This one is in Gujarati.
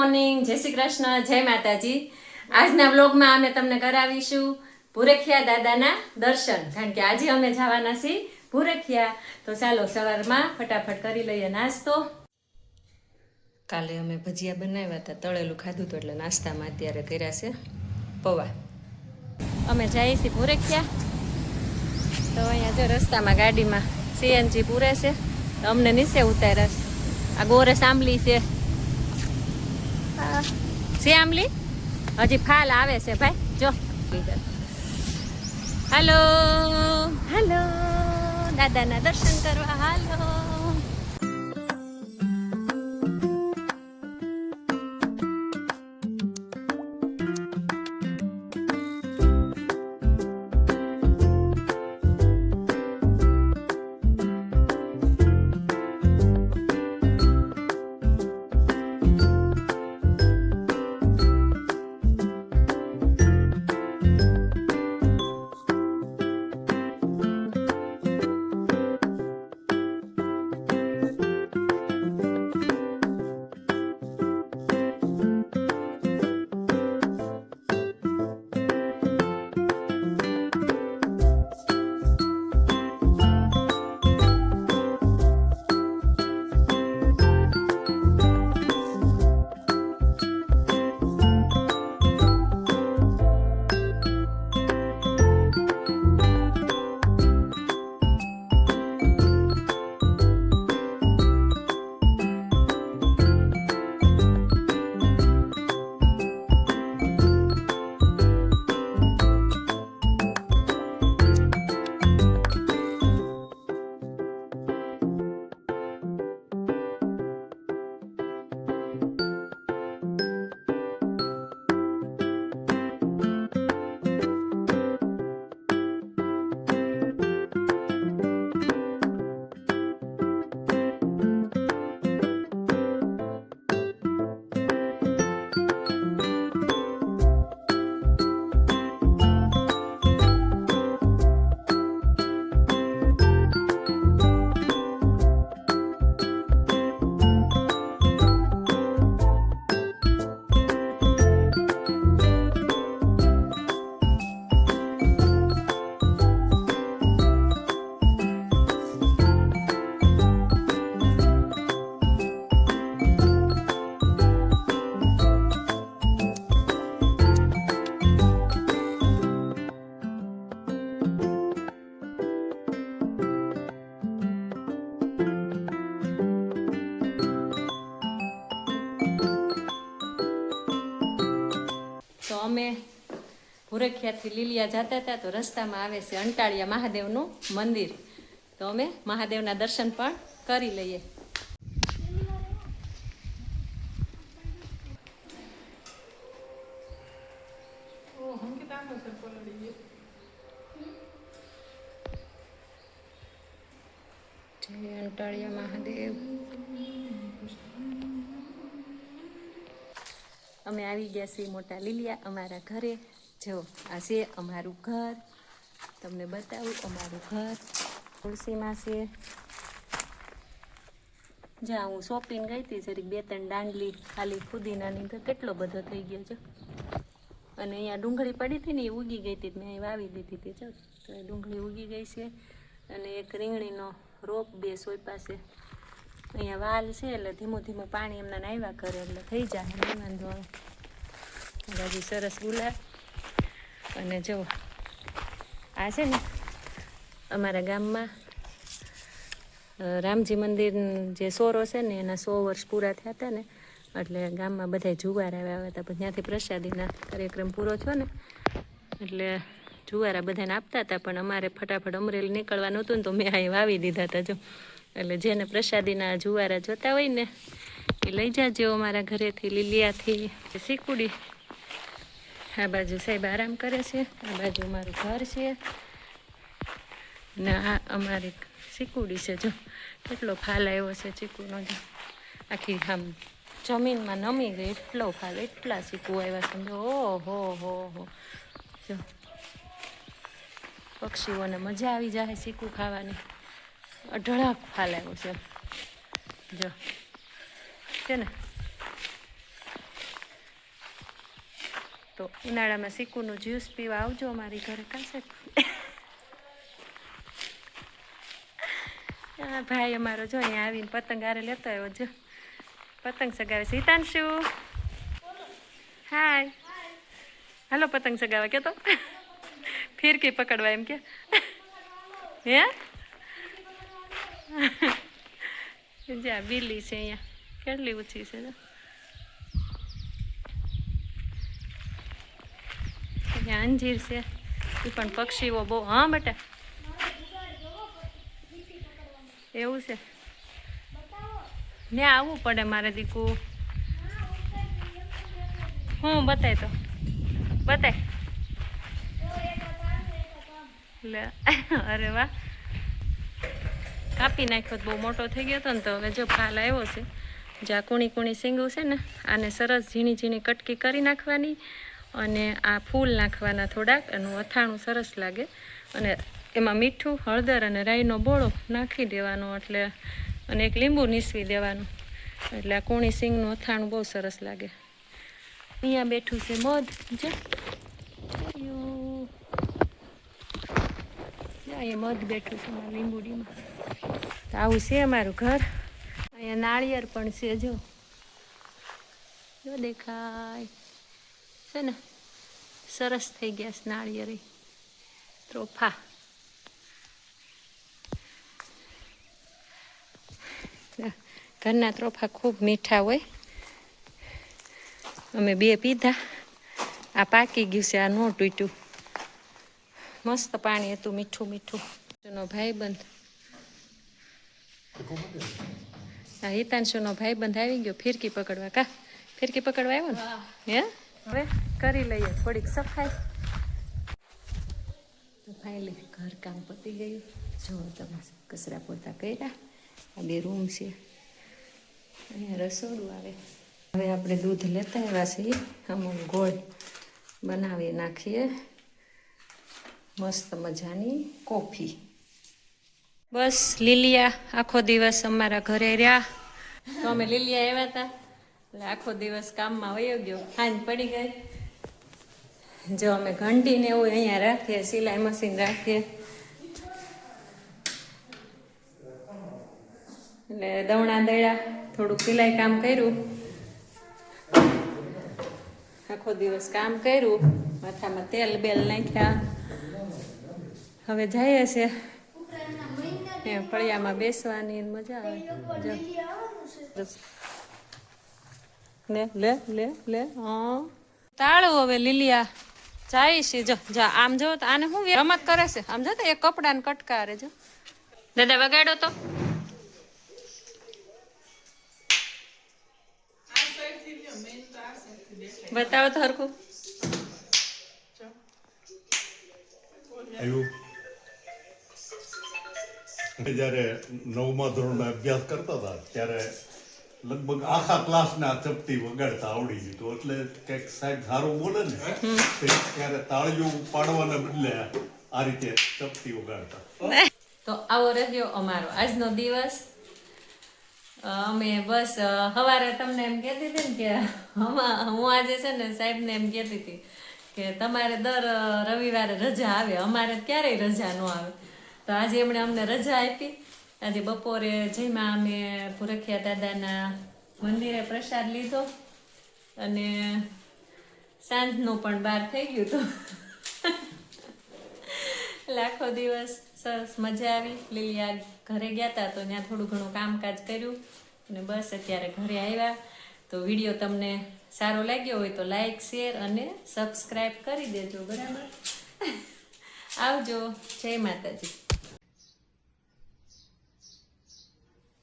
મોર્નિંગ, જય શ્રી કૃષ્ણ, જય માતાજી। આજના વ્લોગમાં અમે તમને કરાવીશું ભૂરખિયા દાદાના દર્શન, કારણ કે આજે અમે જવાના છીએ ભૂરખિયા। તો ચાલો સવારમાં ફટાફટ કરી લઈએ નાસ્તો। કાલે અમે ભજીયા બનાવ્યા હતા, તળેલું ખાધું હતું, એટલે નાસ્તામાં અત્યારે કર્યા છે પૌવા। અમે જઈએ છીએ ભૂરખિયા। તો અહીંયા જો રસ્તામાં ગાડીમાં સીએનજી પૂરે છે, તો અમને નીચે ઉતાર્યા છે। આ ગોરસ આંબલી છે, આંબલી હજી ફાલ આવે છે ભાઈ, જો। હાલો હાલો, દાદાના દર્શન કરવા હાલો। તો અમે ભૂરખિયાથી લીલિયા જતા હતા, તો રસ્તામાં આવે છે અંટાળિયા મહાદેવનું મંદિર, તો અમે મહાદેવના દર્શન પણ કરી લઈએ। જય અંટાળિયા મહાદેવ। અમે આવી ગયા છીએ મોટા લીલિયા અમારા ઘરે। જો આ છે અમારું ઘર, તમને બતાવું અમારું ઘર તુલસીમાં છે। જ્યાં હું શોપિંગ ગઈ હતી જરીક 2-3 ડાંગલી ખાલી ફુદીનાની, તો કેટલો બધો થઈ ગયો છે। અને અહીંયા ડુંગળી પડી હતી ને, એ ઉગી ગઈ હતી, મેં વાવી દીધી હતી। જો તો એ ડુંગળી ઉગી ગઈ છે, અને એક રીંગણીનો રોપ 2 સોયપા છે। અહીંયા વાલ છે, એટલે ધીમું ધીમું પાણી એમના આવ્યા કરે એટલે થઈ જાય, નહીં વાંધો આવે। હજી સરસ ગુલાબ। અને જો આ છે ને અમારા ગામમાં રામજી મંદિર જે સોરો છે ને, એના 100 વર્ષ પૂરા થયા હતા ને, એટલે ગામમાં બધા જુવારા આવ્યા હતા, પણ ત્યાંથી પ્રસાદીના કાર્યક્રમ પૂરો થયો ને, એટલે જુવારા બધાને આપતા હતા, પણ અમારે ફટાફટ અમરેલી નીકળવાનું હતું ને, તો મેં અહીં વાવી દીધા હતા। જો એટલે જેને પ્રસાદીના જુવારા જોતા હોય ને, એ લઈ જાજો અમારા ઘરેથી લીલિયાથી। શીકુડી આ બાજુ સાહેબ આરામ કરે છે, આ બાજુ અમારું ઘર છે, ને આ અમારી શીકુડી છે। જો કેટલો ફાલ આવ્યો છે ચીકુનો, જો આખી આમ જમીનમાં નમી ગઈ, એટલો ફાલ, એટલા ચીકુ આવ્યા છે। ઓહો હો હો, જો પક્ષીઓને મજા આવી જાય ચીકુ ખાવાની। અઢળક ફાલાવ્યો છે જો, છે ને તો ઉનાળામાં ચીકુનું જ્યુસ પીવા આવજો અમારી ઘરે કાશે. ભાઈ અમારો જો અહીંયા આવીને પતંગ આરે લેતો આવ્યો. જો પતંગ સગાવે છે. હિતાંશુ હાય, હાલો પતંગ સગાવા કે તો ફિરકી પકડવા એમ કે હે. જ્યાં બિલ્લી છે અહીંયા કેટલી ઊંચી છે. અહીંયા અંજીર છે એ પણ પક્ષીઓ બહુ. હા બેટા એવું છે ને આવવું પડે મારે દીકુ. હું બતાય તો બતાય લે. અરે વાહ, કાપી નાખ્યો બહુ મોટો થઈ ગયો હતો ને તો હવે જો ફાલ આવ્યો છે. જ્યાં કૂણી કૂણી સીંગું છે ને આને સરસ ઝીણી ઝીણી કટકી કરી નાખવાની અને આ ફૂલ નાખવાના થોડાક, એનું અથાણું સરસ લાગે. અને એમાં મીઠું, હળદર અને રાઈનો બોળો નાખી દેવાનો, એટલે અને એક લીંબુ નીસવી દેવાનું, એટલે આ કૂણી સિંગનું અથાણું બહુ સરસ લાગે. અહીંયા બેઠું છે મધ. જો અહીંયા મધ બેઠું છે મારા લીંબુડીમાં. તો આવું છે અમારું ઘર. અહીંયા નાળિયેર પણ છે. જો દેખાય છે ને, સરસ થઈ ગયા છે નાળિયેર ત્રોફા. ઘરના ત્રોફા ખૂબ મીઠા હોય. અમે બે પીધા, આ પાકી ગયું છે, આ ન તૂટ્યું. મસ્ત પાણી હતું, મીઠું મીઠું. એનો ભાઈબંધ, આ હિતાંશુનો ભાઈબંધ આવી ગયો ફિરકી પકડવા. કા ફિરકી પકડવા આવ્યો ને? હે હવે કરી લઈએ થોડીક સફાઈ. ફાઇનલી ઘર કામ પતી ગયું. જો તમે કચરા પોતા કર્યા. આ બે રૂમ છે, અહીંયા રસોડું આવે. હવે આપણે દૂધ લેતા આવ્યા છીએ, અમુક ગોળ બનાવી નાખીએ મસ્ત મજાની કોફી. બસ લીલિયા આખો દિવસ અમારા ઘરે રહ્યા. તો અમે લીલિયા આવ્યા હતા એટલે આખો દિવસ કામમાં વયો ગયો. હાંજ પડી ગઈ. જો અમે ઘંટીને એવું અહીંયા રાખીએ, સિલાઈ મશીન રાખીએ, એટલે દવણા દળ્યા, થોડુંક સિલાઈ કામ કર્યું, આખો દિવસ કામ કર્યું, માથામાં તેલ બેલ નાખ્યા. હવે જઈએ છે ફળિયામાં બેસવાની મજા આવે. લે લે લે લે. હા તાળું હવે લીલિયા જાય છે. જો જા આમ જો તો આને શું રમત કરે છે. આમ જો તો એક કપડાને કટકારે. જો દાદા વગાડો તો. બતાવો તો હરખું. જયારે 9મા ધોરણમાં અભ્યાસ કરતા હતા ત્યારે લગભગ આખા ક્લાસને આ ચપટી વગાડતા આવડી ગયું. એટલે કંઈક સાહેબ સારું બોલે ને ત્યારે તાળીઓ પાડવાના બદલે આ રીતે ચપટી વગાડતા. તો આવો રહ્યો અમારો આજનો દિવસ. અમે બસ સવારે તમને એમ કહેતી હતી ને કે હું આજે છે ને સાહેબને એમ કહેતી હતી કે તમારે દર રવિવારે રજા આવે, અમારે ક્યારેય રજા ન આવે. તો આજે એમણે અમને રજા આપી. આજે બપોરે જેમાં અમે ભુરખિયા દાદાના મંદિરે પ્રસાદ લીધો અને સાંજનું પણ બહાર થઈ ગયું હતું. એટલે આખો દિવસ સરસ મજા આવી. લીલિયા ઘરે ગયા હતા તો ત્યાં થોડું ઘણું કામકાજ કર્યું અને બસ અત્યારે ઘરે આવ્યા. તો વિડીયો તમને સારો લાગ્યો હોય તો લાઈક, શેર અને સબસ્ક્રાઈબ કરી દેજો. બરાબર. આવજો. જય માતાજી.